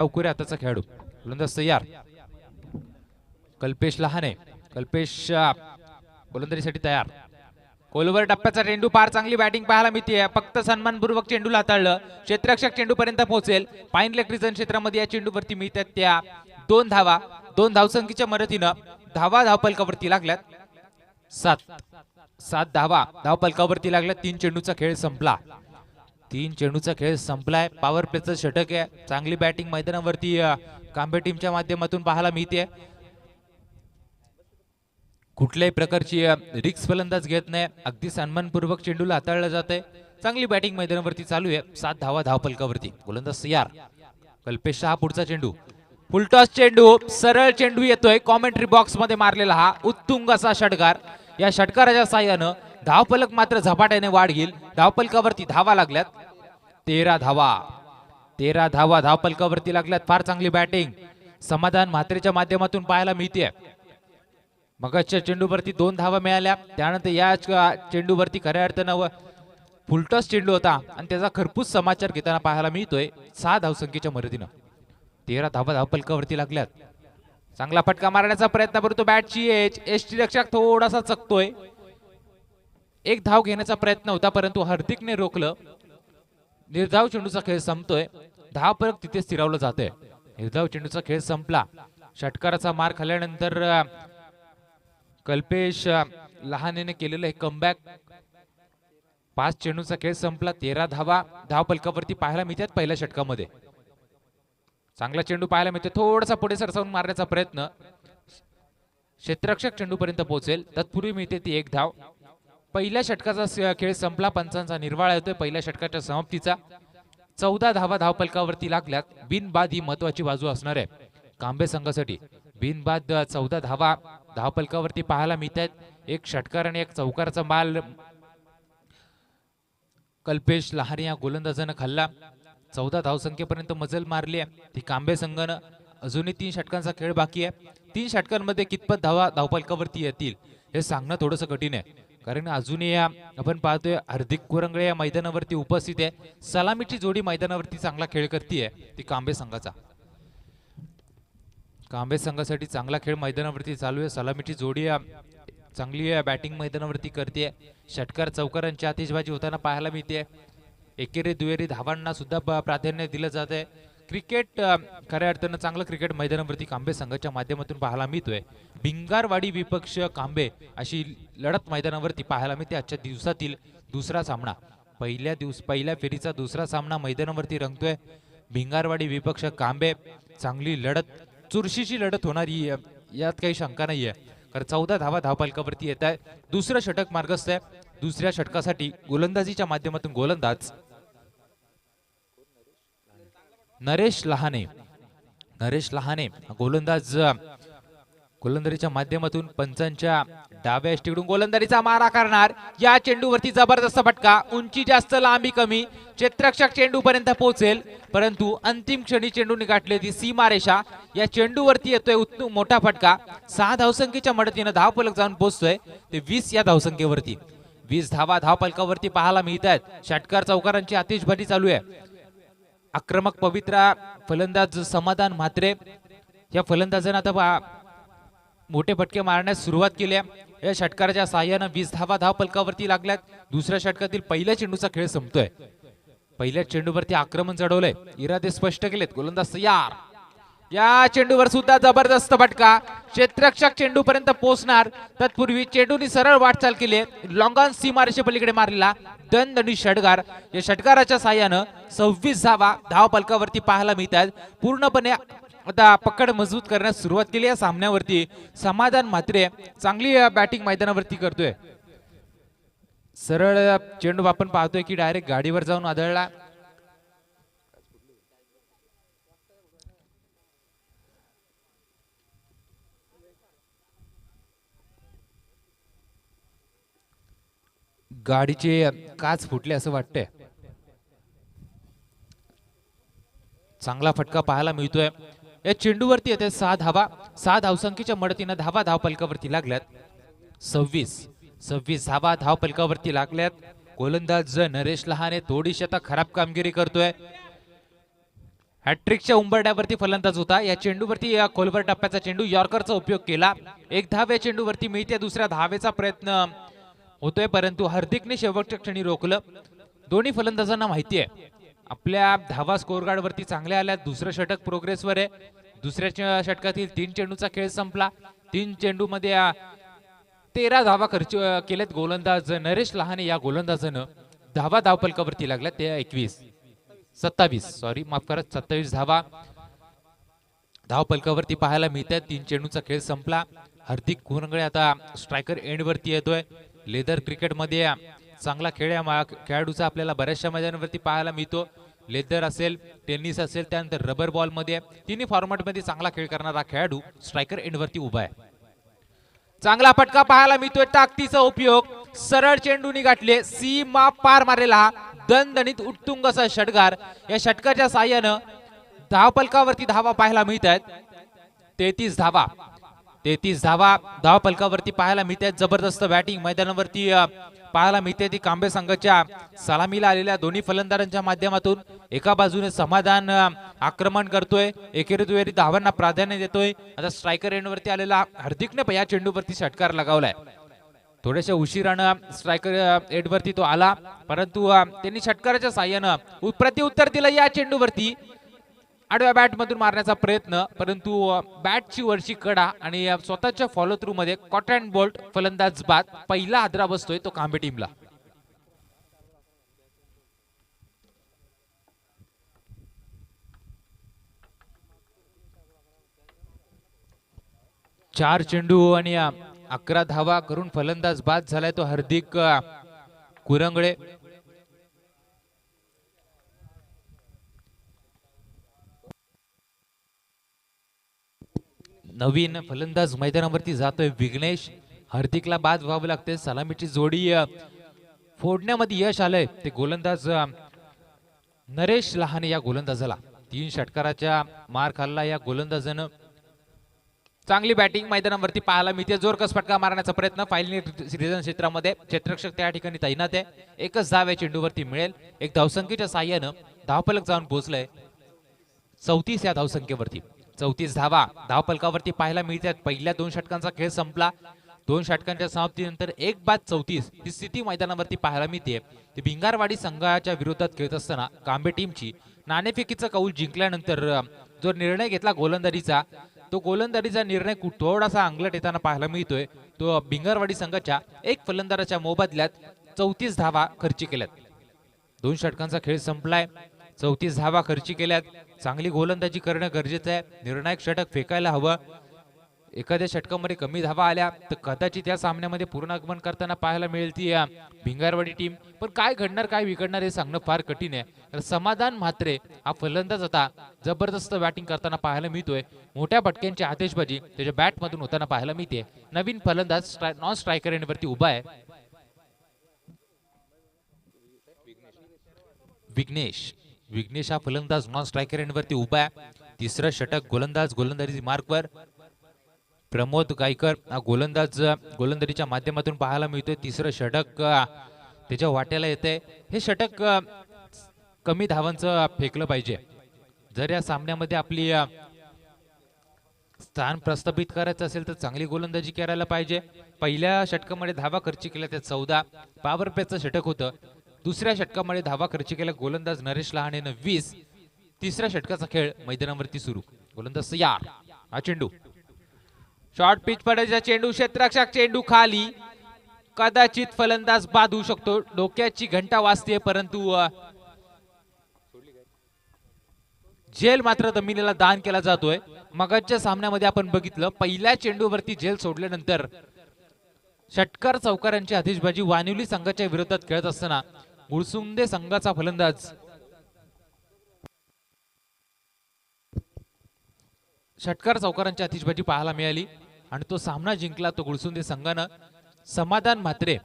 अवकुरे हाताचा खेळाडू गोलंदाज तयार. कल्पेश लहाने, कल्पेश गोलंदाजीसाठी तयार. खोलवर टप्प्याचा चेंडू, फार चांगली बॅटिंग पाहायला मिळते. फक्त सन्मानपूर्वक चेंडूला हाताळलं, क्षेत्ररक्षक चेंडू पर्यंत पोहोचेल. पाईन लेग रिजन क्षेत्रामध्ये या चेंडूवरती मिळतात त्या 2 धावा. 2 धावसंख्येच्या मदतीनं धावा धावपलकावरती लागल्यात. 7 धावा धावपलकावरती लागल्यात. 3 चेंडूचा खेळ संपला. 3 चेंडूचा खेळ संपलाय. पॉवर प्लेचं षटक आहे. चांगली बॅटिंग मैदानावरती कांबे टीमच्या माध्यमातून पाहायला मिळते. कुठल्याही प्रकारची रिक्स फलंदाज घेत नाही. अगदी सन्मानपूर्वक चेंडूला हाताळलं जाते. चांगली बॅटिंग मैदानावरती चालू आहे. 7 धावा धावपलकावरती. गोलंदाज तयार. कल्पेश हा पुढचा चेंडू, फुलटॉस चेंडू, सरळ चेंडू येतोय. कॉमेंट्री बॉक्स मध्ये मारलेला हा उत्तुंग असा षटकार. या षटकाराच्या साह्यानं धावफलक मात्र झपाट्याने वाढ घेईल. धावपलकावरती धावा लागल्यात. 13 धावा धावपलकावरती लागल्यात. फार चांगली बॅटिंग समाधान म्हात्रेच्या माध्यमातून पाहायला मिळते. मगाच्या चेंडूवरती 2 धावा मिळाल्या. त्यानंतर या चेंडूवरती खऱ्या अर्थानं फुलटॉस चेंडू होता आणि त्याचा खरपूस समाचार घेताना पाहायला मिळतोय. 6 धावसंख्येच्या मदतीनं 13 धावा धावपलकावरती लागल्यात. चांगला फटका मारण्याचा प्रयत्न करतो बॅटची एज. एसटी रक्षक थोडासा चकतोय. 1 धाव घेण्याचा प्रयत्न होता परंतु हार्दिकने रोखलं. निर्धाव चेंडूचा खेळ संपतोय. धावफलक तिथे स्थिरावलं जातंय. निर्धाव चेंडूचा खेळ संपला. षटकाराचा मार खाल्ल्यानंतर कल्पेश लहानेने केलेलं हे कमबॅक. 5 चेंडूचा खेळ संपला. 13 धावा धावपलकावरती पाहायला मिळतात पहिल्या षटकामध्ये. चांगला चेंडू पाहायला मिळतो. थोडासा पुढे सरसावून मारण्याचा प्रयत्न. क्षेत्ररक्षक चेंडूपर्यंत पोहोचेल. तत्पूर्वी मिळते ती 1 धाव. पहिल्या षटकाचा खेळ संपला. पंचांचा निर्वाळा येतोय पहिल्या षटकाच्या समाप्तीचा. 14 धावा धावपलकावरती लागल्यात. बिनबाद ही महत्वाची बाजू असणार आहे कांबे संघासाठी. बिनबाद 14 धावा धावपलकावरती पाहायला मिळतात. 1 षटकार आणि 1 चौकाराचा माल कल्पेश लहाने या गोलंदाजानं खाल्ला. 14 धावसंख्येपर्यंत मजल मारली आहे ती कांबे संघानं. अजूनही 3 षटकांचा खेळ बाकी आहे. 3 षटकांमध्ये कितपत धावा धावपलकावरती येतील हे सांगणं थोडंसं कठीण आहे. कारण अजूनही आपण पाहतोय हार्दिक कुरंगळे या मैदानावरती उपस्थित आहे. सलामीची जोडी मैदानावरती चांगला खेळ करते ती कांबे संघाचा. कांबे संघासाठी चांगला खेळ मैदानावरती चालू आहे. सलामीची जोडी चांगली बॅटिंग मैदानावरती करते. षटकार चौकारांची आतिषबाजी होताना पाहायला मिळते. एकेरी दुहेरी धावांना सुद्धा प्राधान्य दिलं जात आहे. क्रिकेट खऱ्या अर्थानं चांगलं क्रिकेट मैदानावरती कांबे संघाच्या माध्यमातून पाहायला मिळतोय. भिंगारवाडी विपक्ष कांबे अशी लढत मैदानावरती पाहायला मिळते. आजच्या दिवसातील दुसरा सामना, पहिल्या फेरीचा दुसरा सामना मैदानावरती रंगतोय. भिंगारवाडी विपक्ष कांबे. चांगली लढत, चुरशीची लढत होणारी यात काही शंका नाहीये. कारण 14 धावा धावपलकावरती येत आहे. दुसरं षटक मार्गस्थ आहे. दुसऱ्या षटकासाठी गोलंदाजीच्या माध्यमातून गोलंदाज नरेश लहाने गोलंदाजीच्या माध्यमातून पंचांच्या डाव्या एष्टीकडून गोलंदाजीचा मारा करणार. या चेंडूवरती जबरदस्त फटका. उंची जास्त, लांबी कमी. क्षेत्ररक्षक चेंडू पर्यंत पोहोचेल परंतु अंतिम क्षणी चेंडूने गाठली ती सीमारेषा. या चेंडूवरती येतोय उत्तम मोठा फटका. 6 धावसंख्येच्या मदतीने धावफलक जाऊन पोहोचतोय ते 20 या धावसंख्येवरती. 20 धावा धावपलकावरती पाहायला मिळत आहेत. षटकार चौकारांची आतिषबाजी चालू आहे. आक्रमक पवित्रा फलंदाज समाधान म्हात्रे या फलंदाजाने आता मोठे फटके मारण्यास सुरुवात केली आहे. या षटकाराच्या साह्यानं 20 धावा धावपलकावरती लागल्यात. दुसऱ्या षटकातील पहिल्या चेंडूचा खेळ संपतोय. पहिल्या चेंडूवरती आक्रमण चढवलंय. इरादे स्पष्ट केलेत. गोलंदाज तयार. या चेंडूवर सुद्धा जबरदस्त फटका. क्षेत्ररक्षक चेंडू पर्यंत पोहोचणार तत्पूर्वी चेंडूने सरळ वाटचाल केली. लॉंगॉन सीमारेषे पलीकडे मारलेला दणदणीत षटकार. या षटकाराच्या साह्यानं 26 धावा धावपलकावरती पाहायला मिळतात. पूर्णपणे आता पकड मजबूत करण्यास सुरुवात केली या सामन्यावरती. समाधान म्हात्रे चांगली बॅटिंग मैदानावरती करतोय. सरळ चेंडू आपण पाहतोय की डायरेक्ट गाडीवर जाऊन आदळला. गाडीचे काच फुटले असं वाटतंय. चांगला फटका पाहायला मिळतोय. या चेंडूवरती येते 6 धावा. 6 धावसंख्येच्या मदतीने धावा धावपलकावरती लागल्यात. 26 धावा धावपलकावरती लागल्यात. गोलंदाज नरेश लहाने थोडीशी आता खराब कामगिरी करतोय. हॅट्रिकच्या उंबरड्यावरती फलंदाज होता. या चेंडूवरती खोलवर टप्प्याचा चेंडू यॉर्करचा उपयोग केला. एक धाव या चेंडूवरती मिळते. दुसऱ्या धावेचा प्रयत्न होतोय परंतु हार्दिकने शेवटच्या क्षणी रोखलं. दोन्ही फलंदाजांना माहिती आहे आपल्या धावा स्कोर कार्ड वरती चांगल्या आल्या. दुसरं षटक प्रोग्रेसवर आहे. दुसऱ्या षटकातील 3 चेंडूचा खेळ संपला. 3 चेंडूमध्ये 13 धावा खर्च केल्यात गोलंदाज नरेश लहाने या गोलंदाजानं. धावा धावफलकावरती लागल्या ते 27 धावा धावफलकावरती पाहायला मिळतात. 3 चेंडूचा खेळ संपला. हार्दिक कुरंगळे आता स्ट्रायकर एंड वरती येतोय. लेदर क्रिकेटमध्ये चांगला खेळ या खेळाडूचा आपल्याला बऱ्याचशा मैदानावरती पाहायला मिळतो. लेदर असेल, टेनिस असेल, त्यानंतर रबर बॉल मध्ये तिन्ही फॉर्मॅटमध्ये चांगला खेळ करणारा खेळाडू स्ट्रायकर एंड वरती उभा आहे. चांगला फटका पाहायला मिळतोय. ताकदीचा उपयोग. सरळ चेंडूनी गाठले. सीमा पार मारलेला हा दणदणीत उत्तुंग असा षटकार. या षटकाच्या साह्यानं धावफलकावरती धावा पाहायला मिळत आहेत. 33 धावा धावफलकावरती पाहायला मिळतात. जबरदस्त बॅटिंग मैदानावरती पाहायला मिळते. ती कांबे संघाच्या सलामीला आलेल्या दोन्ही फलंदाजांच्या माध्यमातून एका बाजूने समाधान आक्रमण करतोय, एकेरी धावांना प्राधान्य देतोय. आता स्ट्रायकर एंडवरती आलेला हार्दिकने या चेंडूवरती षटकार लगावलाय. थोड्याशा उशिरानं स्ट्रायकर एंडवरती तो आला परंतु त्यांनी षटकाराच्या साह्यानं प्रत्युत्तर दिलं या चेंडूवरती. आडव्या बॅट मधून मारण्याचा प्रयत्न परंतु बॅटची वरची कडा आणि स्वतःच्या फॉलो थ्रू मध्ये कॉट अँड बोल्ट फलंदाज बाद. पहिला हादरा बसतोय तो कांबे टीमला. चार चेंडू आणि 11 धावा करून फलंदाज बाद झालाय तो हार्दिक कुरंगळे. नवीन फलंदाज मैदानावरती जातोय विघ्नेश. हार्दिकला बाद व्हावं लागते. सलामीची जोडी फोडण्यामध्ये यश आलंय ते गोलंदाज नरेश लहाने या गोलंदाजाला. 3 षटकाराच्या मार खाल्ला या गोलंदाजानं. चांगली बॅटिंग मैदानावरती पाहायला मिळते. जोरकस फटका मारण्याचा प्रयत्न फायनल रिजन क्षेत्रामध्ये क्षेत्ररक्षक त्या ठिकाणी तैनात आहे. एकच धाव या चेंडूवरती मिळेल. एक धावसंख्येच्या साह्यानं धावफलक जाऊन पोहोचलाय 34 या धावसंख्येवरती. 34 धावा धावफलकावरती पाहायला मिळतात. पहिल्या 2 षटकांचा खेळ संपला. 2 षटकांच्या समाप्तीनंतर 1 बाद 34 ही स्थिती मैदानावरती पाहायला मिळते. ती भिंगारवाडी संघाच्या विरोधात खेळत असताना कांबे टीमची नाणेफेकीचा कौल जिंकल्यानंतर जो निर्णय घेतला गोलंदाजीचा, तो गोलंदाजीचा निर्णय थोडासा अंगलट येताना पाहायला मिळतोय. तो भिंगारवाडी संघाच्या एक फलंदाजाच्या मोबदल्यात 34 धावा खर्ची केल्यात. 2 षटकांचा खेळ संपलाय. 34 धावा खर्ची केल्यात. चांगली गोलंदाजी करणं गरजेचं आहे. निर्णायक षटक फेकायला हवं. एखाद्या षटकामध्ये कमी धावा आल्या तर कदाचित या सामन्यामध्ये पूर्ण आगमन करताना पाहायला मिळेल ती भिंगारवाडी टीम. पण काय घडणार काय बिघडणार हे सांगणं फार कठीण आहे. तर समाधान म्हात्रे हा फलंदाज आता जबरदस्त बॅटिंग करताना पाहायला मिळतोय. मोठ्या फटक्यांची आतिषबाजी त्याच्या बॅट मधून होताना पाहायला मिळते. नवीन फलंदाज नॉन स्ट्रायकर एंडवरती उभा आहे विघ्नेश हा फलंदाज नॉन स्ट्रायकर एंडवरती उभा आहे. तिसरं षटक गोलंदाजी मार्कवर. प्रमोद गायकर हा गोलंदाजीच्या माध्यमातून पाहायला मिळतोय. तिसरं षटक त्याच्या वाट्याला येतंय. हे षटक कमी धावांचं फेकलं पाहिजे जर या सामन्यामध्ये आपली स्थान प्रस्थापित करायचं असेल तर चांगली गोलंदाजी करायला पाहिजे. पहिल्या षटकामध्ये धावा खर्ची केल्या त्या 14 पॉवर प्लेचं षटक होतं. दुसऱ्या षटकामध्ये धावा खर्ची केल्या गोलंदाज नरेश लहानेनं 20. तिसऱ्या षटकाचा खेळ मैदानावरती सुरू. गोलंदाज तयार. हा चेंडू शॉर्ट पिच पडायचा चेंडू. क्षेत्ररक्षक चेंडू खाली. कदाचित फलंदाज बाद होऊ शकतो. डोक्याची घंटा वाजते परंतु झेल मात्र जमिनीला दान केला जातोय. मगाच्या सामन्यामध्ये आपण बघितलं पहिल्या चेंडूवरती झेल सोडल्यानंतर षटकार चौकारांची आतिषबाजी वानिवली संघाच्या विरोधात खेळत असताना गुळसुंदे संघाचा फलंदाज षटकार चौकारांची आतिषबाजी पाहायला मिळाली आणि तो सामना जिंकला तो गुळसुंदे संघानं. समाधान म्हात्रे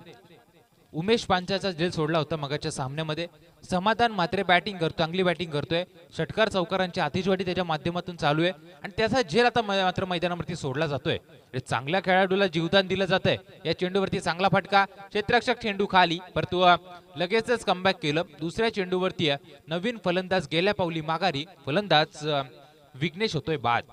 उमेश पांचाचा झेल सोडला होता मगाच्या सामन्यामध्ये. समाधान मात्रे बॅटिंग करतो, चांगली बॅटिंग करतोय. षटकार चौकारांची आतिषबाजी त्याच्या माध्यमातून चालू आहे आणि त्याचा झेल आता मात्र मैदानावरती सोडला जातोय. चांगल्या खेळाडूला जीवदान दिलं जातंय. या चेंडूवरती चांगला फटका, क्षेत्ररक्षक चेंडू खाली, परंतु लगेचच कमबॅक केलं. दुसऱ्या चेंडूवरती नवीन फलंदाज गेल्या पावली माघारी, फलंदाज विघ्नेश होतोय बाद.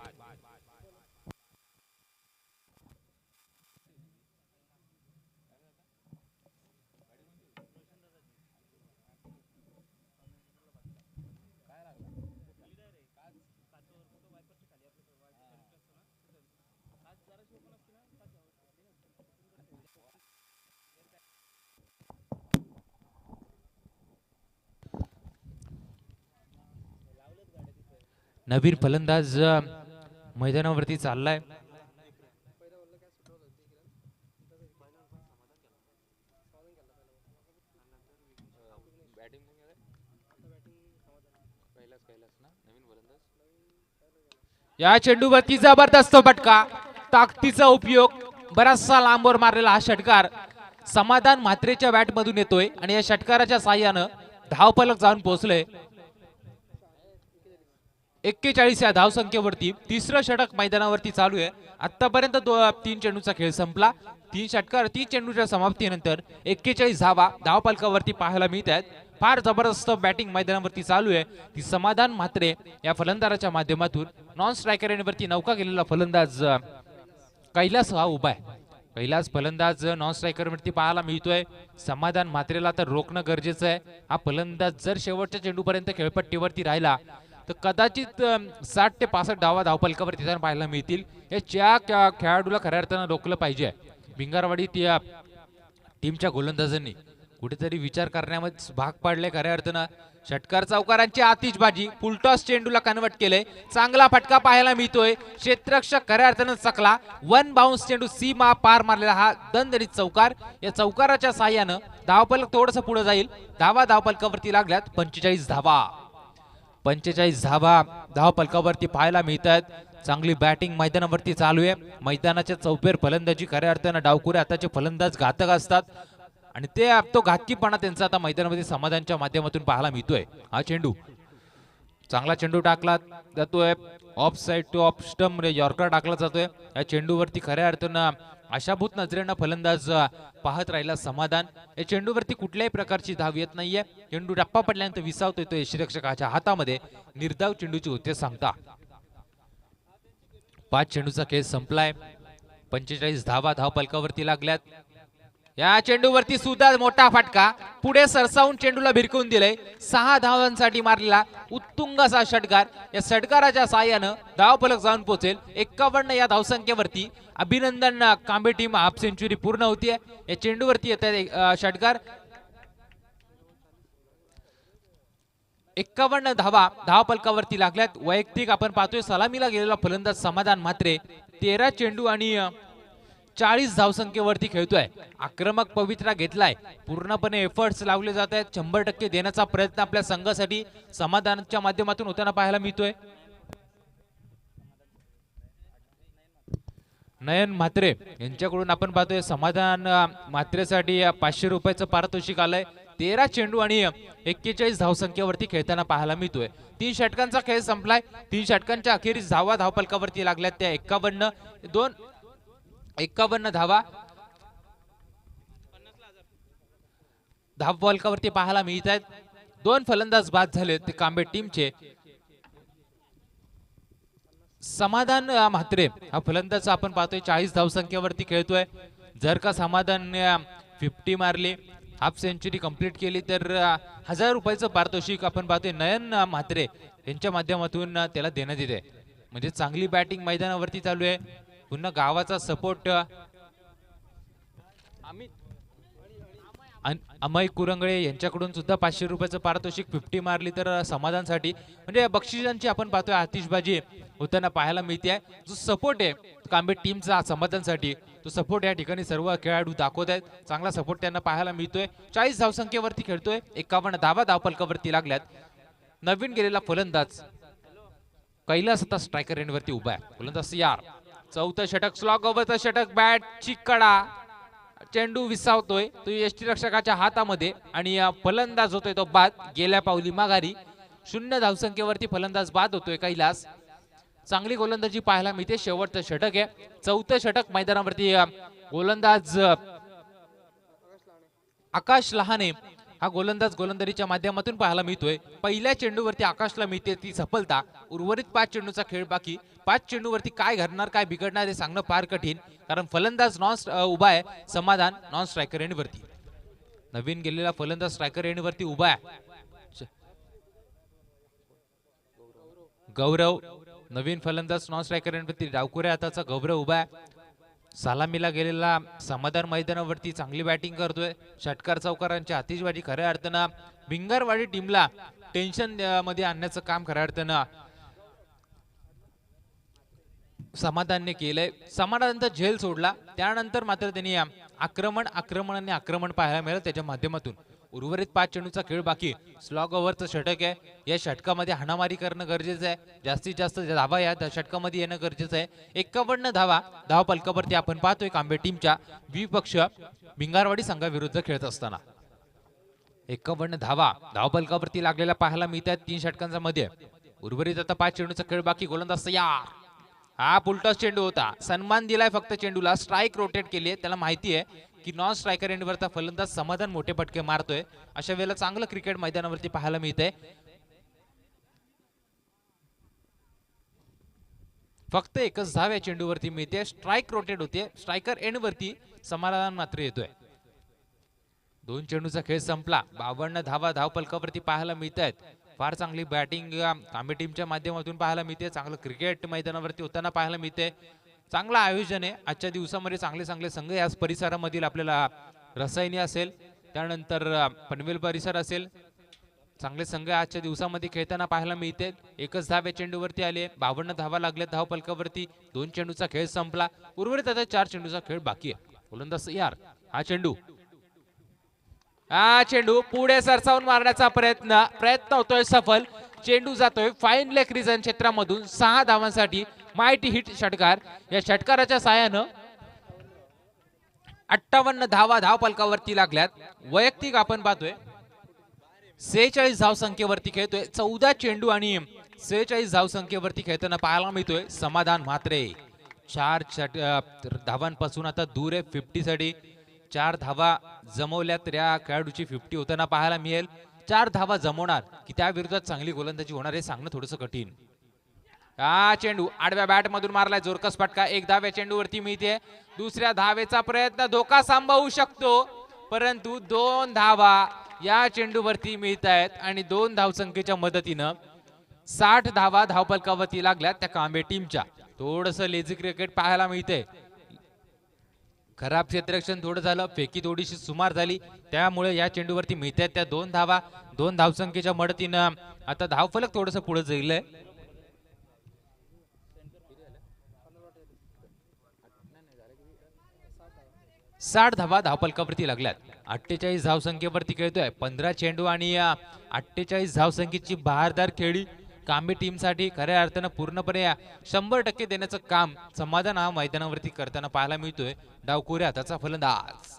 नवीन फलंदाज मैदानावरती चाललाय. या चेंडूवरती जबरदस्त फटका, ताकदीचा उपयोग, बराचसा लांबवर मारलेला हा षटकार समाधान म्हात्रेच्या बॅट मधून येतोय आणि या षटकाराच्या साह्यानं धावफलक जाऊन पोहोचले. 41 या धावसंख्येवरती तिसरं षटक मैदानावरती चालू आहे. आतापर्यंत 3 चेंडूचा खेळ संपला. 3 चेंडूच्या समाप्तीनंतर 41 धावा धावफलकावरती पाहायला मिळत आहेत. फार जबरदस्त बॅटिंग मैदानावरती चालू आहे. ती समाधान म्हात्रे या फलंदाजाच्या माध्यमातून नॉन स्ट्रायकर एंडवरती नौका गेलेला फलंदाज कैलास हा उभा आहे. कैलास फलंदाज नॉन स्ट्रायकर वरती पाहायला मिळतोय. समाधान म्हात्रेला तर रोखणं गरजेचं आहे. हा फलंदाज जर शेवटच्या चेंडूपर्यंत खेळपट्टीवरती राहिला तर कदाचित 60 ते 65 धावा धावफलकावर तिथं पाहायला मिळतील. या खेळाडूला खऱ्या अर्थानं रोखलं पाहिजे. भिंगारवाडी त्या टीमच्या गोलंदाजांनी कुठेतरी विचार करण्यामध्ये भाग पाडले खऱ्या अर्थानं. षटकार चौकारांची आतिषबाजी, फुलटॉस चेंडूला कन्वर्ट केलंय. चांगला फटका पाहायला मिळतोय. क्षेत्ररक्षक खऱ्या अर्थानं चकला. 1 बाउन्स चेंडू सीमा पार मारलेला हा दणदणीत चौकार. या चौकाराच्या साह्यानं धावफलक थोडंसं पुढे जाईल. धावफलकावरती लागल्यात 45 धावा. 45 धावा धावफलकावरती पाहायला मिळत आहेत. चांगली बॅटिंग मैदानावरती चालू आहे. मैदानाच्या चौफेर फलंदाजी खऱ्या अर्थानं डावखुरे आताचे फलंदाज घातक असतात आणि तो घातकीपणा त्यांचा आता मैदानामध्ये समाधानच्या माध्यमातून पाहायला मिळतोय. हा चेंडू चांगला चेंडू टाकला जातोय. Of side two off stump yorker टाकला जातोय. या चेंडूवरती खऱ्या अर्थानं आशाभूत नजरेनं फलंदाज पाहत राहिला समाधान. या चेंडूवरती कुठल्याही प्रकारची धाव येत नाहीये. चेंडू टप्पा पडल्यानंतर विसावतोय तो यष्टिरक्षकाच्या हातामध्ये. निर्धाव चेंडूची होते सांगता. 5 चेंडूचा खेळ संपलाय. 45 धावा धावफलकावरती लागल्यात. या चेंडूवरती सुद्धा मोठा फटका, पुढे सरसावून चेंडूला भिरकून दिलंय. 6 धावांसाठी मारलेला उत्तुंग असा षटकार. या षटकाराच्या साह्यानं धावफलक जाऊन पोहोचेल 51 या धावसंख्येवरती. अभिनंदन कांबे टीम हाफ सेंचुरी पूर्ण होतीये. या चेंडूवरती येत आहे षटकार. 51 धावा धावफलकावरती लागल्यात. वैयक्तिक आपण पाहतोय सलामीला गेलेला फलंदाज समाधान म्हात्रे 13 चेंडू आणि 40 धावसंख्येवरती खेळतोय. आक्रमक पवित्रा घेतलाय. पूर्णपणे एफर्ट्स लावले जात आहेत. 100% देण्याचा प्रयत्न आपल्या संघासाठी समाधानाच्या माध्यमातून होताना पाहायला मिळतोय. नयन म्हात्रे यांच्याकडून आपण पाहतोय समाधान म्हात्रेसाठी 500 रुपयाचं पारितोषिक आलंय. 13 चेंडू आणि 41 धावसंख्येवरती खेळताना पाहायला मिळतोय. 3 षटकांचा खेळ संपलाय. 3 षटकांच्या अखेरीस धावा धावफलकावरती लागल्यात त्या 51 धावा धावफलकावरती पाहायला मिळत आहेत. 2 फलंदाज बाद झाले ते कांबे टीमचे. समाधान म्हात्रे हा फलंदाज आपण पाहतोय 40 धावसंख्येवरती खेळतोय. जर का समाधान 50 मारली, हाफ सेंचुरी कंप्लीट केली तर 1000 रुपयाचं पारितोषिक आपण पाहतोय नयन म्हात्रे यांच्या माध्यमातून त्याला देण्यात येते. म्हणजे चांगली बॅटिंग मैदानावरती चालू आहे. पुन्हा गावाचा सपोर्ट. अमय कुरंगळे यांच्याकडून सुद्धा 500 रुपयाचं पारितोषिक. 50 मारली तर समाधानसाठी म्हणजे बक्षिसांची आपण पाहतोय आतिषबाजी होताना पाहायला मिळते. जो सपोर्ट आहे कांबे टीमचा समाधानसाठी, तो सपोर्ट या ठिकाणी सर्व खेळाडू दाखवत आहेत. चांगला सपोर्ट त्यांना पाहायला मिळतोय. 40 धावसंख्येवरती खेळतोय. 51 धावा धावफलकावरती लागल्यात. नवीन गेलेला फलंदाज कैलास आता स्ट्रायकर एंडवरती उभा आहे. फलंदाज यार. 4थं षटक, स्लॉग ओव्हरचं षटक, बॅटची कडा चेंडू विसावतोय तो यष्टीरक्षकाच्या हातामध्ये आणि फलंदाज होतोय तो बाद गेल्या पावली माघारी. 0 धावसंख्येवरती फलंदाज बाद होतोय कैलास. चांगली गोलंदाजी पाहायला मिळते. शेवटचं षटक आहे, चौथं षटक मैदानावरती. गोलंदाज आकाश लहाने हा गोलंदाज गोलंदाजीच्या माध्यमातून पाहायला मिळतोय. पहिल्या चेंडूवरती आकाशला मिळते ती सफलता. उर्वरित 5 चेंडूचा खेळ बाकी. 5 चेंडूवरती काय घडणार काय बिघडणार हे सांगणं फार कठीण, कारण फलंदाज उभा आहे. समाधान नॉन स्ट्रायकर एंडवरती. नवीन गेलेला फलंदाज स्ट्रायकर एंडवरती उभा आहे. गौरव नवीन फलंदाज नॉन स्ट्रायकर एंडवरती. डावखुऱ्या हाताचा गौरव उभा आहे. सलामीला गेलेला समाधान मैदानावरती चांगली बॅटिंग करतोय. षटकार चौकारांची आतिषबाजी खऱ्या अर्थानं भिंगरवाडी टीमला टेन्शन मध्ये आणण्याचं काम खऱ्या अर्थानं समाधानने केलंय. समाधानचा झेल सोडला त्यानंतर मात्र त्यांनी आक्रमण पाहायला मिळालं त्याच्या माध्यमातून. उर्वरित 5 चेंडूचा खेळ बाकी. स्लॉग ओव्हरचं षटक आहे. या षटकामध्ये हाणामारी करणं गरजेचं आहे. जास्तीत जास्त धावा या षटकामध्ये येणं गरजेचं आहे. 51 धावा धाव फलकावरती आपण पाहतोय कांबे टीमच्या विपक्ष भिंगारवाडी संघाविरुद्ध खेळत असताना. 51 धावा धाव फलकावरती लागलेल्या पाहायला मिळतात 3 षटकांच्या मध्ये. उर्वरित आता 5 चेंडूचा खेळ बाकी. गोलंदाज तयार. हा पुलटॉस चेंडू होता. सन्मान दिलाय फक्त चेंडूला. स्ट्राईक रोटेट केली. त्याला माहिती आहे की नॉन स्ट्रायकर एंडवरचा फलंदाज समाधान मोठे फटके मारतोय. अशा वेळेला चांगलं क्रिकेट मैदानावरती पाहायला मिळतंय. फक्त एकच धाव या चेंडूवरती मिळते. स्ट्राईक रोटेट होते. स्ट्रायकर एंडवरती समाधान मात्र येतोय. 2 चेंडूचा खेळ संपला. 52 धावा धाव फलकावरती पाहायला मिळत आहेत. फार चांगली बॅटिंग कांबे टीमच्या माध्यमातून पाहायला मिळते. चांगलं क्रिकेट मैदानावरती होताना पाहायला मिळते. चांगलं आयोजन आहे. आजच्या दिवसामध्ये चांगले चांगले संघ याच परिसरामधील आपल्याला रसायनी असेल, त्यानंतर पनवेल परिसर असेल, चांगले संघ आजच्या दिवसामध्ये खेळताना पाहायला मिळते. एकच धाव या चेंडूवरती आले. 52 धावा लागल्या धाव फलकावरती. 2 चेंडूचा खेळ संपला. उर्वरित आता 4 चेंडूचा खेळ बाकी आहे. गोलंदाज यार हा चेंडू पुढे सरसावून मारण्याचा प्रयत्न होतोय सफल. चेंडू जातोय फाईन लेग रिजन क्षेत्रामधून 6 धावांसाठी. मायटी हिट षटकार. या षटकाराच्या साहाय्यानं 58 धावा धाव फलकावरती लागल्यात. वैयक्तिक आपण पाहतोय 46 धाव संख्येवरती खेळतोय. 14 चेंडू आणि 46 धाव संख्येवरती खेळताना पाहायला मिळतोय समाधान म्हात्रे. 4 धावांपासून आता दूर आहे 50 साठी. 4 धावा जमवल्या तर या खेळाडूची 50 होताना पाहायला मिळेल. 4 धावा जमवणार की त्या विरोधात चांगली गोलंदाजी होणार हे सांगणं थोडंसं कठीण. हा चेंडू आडव्या बॅट मधून मारलाय. जोरकस फटका. 1 धाव या चेंडूवरती मिळते. दुसऱ्या धावेचा प्रयत्न धोका सांभाळू शकतो, परंतु 2 धावा या चेंडूवरती मिळत आहेत आणि 2 धावसंख्येच्या मदतीनं 60 धावा धावफलकावरती लागल्यात त्या कांबे टीमच्या. थोडंसं लेझी क्रिकेट पाहायला मिळते. खराब क्षेत्ररक्षण थोडं झालं. फेकी थोडीशी सुमार झाली. त्यामुळे या चेंडूवरती मिळतात त्या 2 धावा. 2 धावसंख्येच्या मदतीनं आता धावफलक थोडंसं पुढे जाईल. 60 धावा धावफलकावरती लागल्यात. 48 धावसंख्येवरती खेळतोय. 15 चेंडू आणि 48 धावसंख्येची बहारदार खेळी कांबे टीमसाठी खऱ्या अर्थानं पूर्णपणे 100% देण्याचं काम समाधान हा मैदानावरती करताना पाहायला मिळतोय. डावखुऱ्या हाताचा फलंदाज.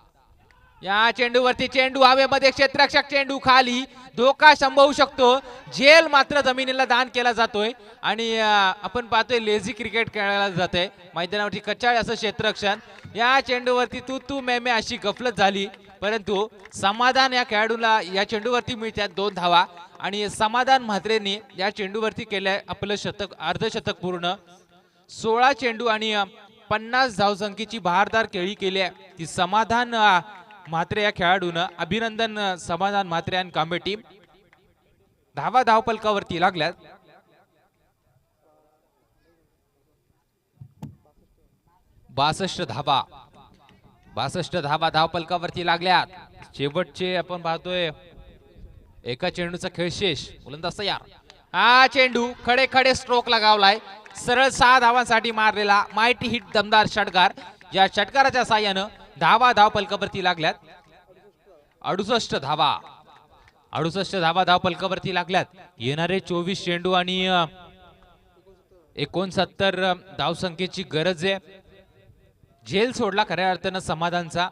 या चेंडूवरती चेंडू हवेमध्ये. क्षेत्ररक्षक चेंडू खाली. धोका संभवू शकतो. झेल मात्र जमिनीला दान केला जातोय आणि आपण पाहतोय लेझी क्रिकेट खेळायला जाते मैदानावरती. कचाळ असं क्षेत्ररक्षण. या चेंडूवरती तू मे अशी गफलत झाली, परंतु समाधान या खेळाडूला या चेंडूवरती मिळतात 2 धावा आणि समाधान म्हात्रेने या चेंडूवरती केलंय आपलं शतक, अर्धशतक पूर्ण. 16 चेंडू आणि 50 धावसंख्येची बहारदार खेळी केली आहे ती समाधान म्हात्रे या खेळाडूनं. अभिनंदन समाधान म्हात्रे आणि कांबे टीम. धावा धावफलकावरती लागल्यात. 62 धावा धावफलकावरती लागल्यात. शेवटचे आपण पाहतोय एका चेंडूचा खेळ शेष. गोलंदाज तयार. हा चेंडू खडे स्ट्रोक लगावलाय. सरळ 6 धावांसाठी मारलेला मायटी हिट दमदार षटकार. या षटकाराच्या साहाय्यानं धावा धावफलकावरती लागल्यात. 68 धावा धावफलकावरती लागल्यात. येणारे 24 चेंडू आणि 69 धावसंख्येची गरज आहे. झेल सोडला खऱ्या अर्थानं समाधानचा.